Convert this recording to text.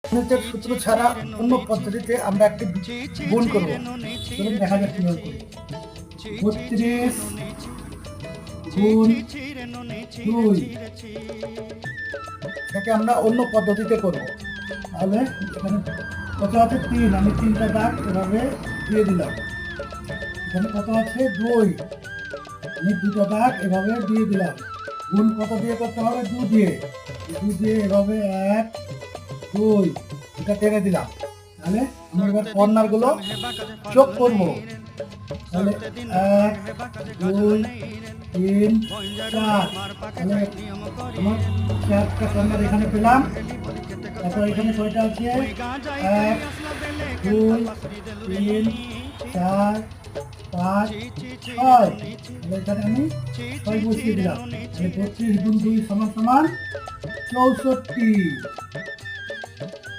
গণিতের সূত্র ছাড়া অন্য পদ্ধতিতে আমরা একটি গুণ করব। চলুন দেখা যাক কিভাবে করি। 32 গুণ 2 এটাকে আমরা অন্য পদ্ধতিতে করব। তাহলে এখানে কত আছে 3, আমি 3টা দাগ এভাবে দিয়ে দিলাম। এখানে কত আছে 2, আমি 2টা দাগ এভাবে দিয়ে দিলাম। গুণ কত দিয়ে করতে হবে? 2 দিয়ে। 2 দিয়ে এভাবে 1 2 এটা টেনে দিলাম। তাহলে আমরা এবার কর্নার গুলো যোগ করব। তাহলে 1 2 3 4, তাহলে আমার 4টা কর্নার এখানে পেলাম। তারপর এখানে কয়টা আছে? 1 2 3 4 5 6, এখানে আমি 6 বসিয়ে দিলাম। 32 গুণ 2 সমান সমান 64।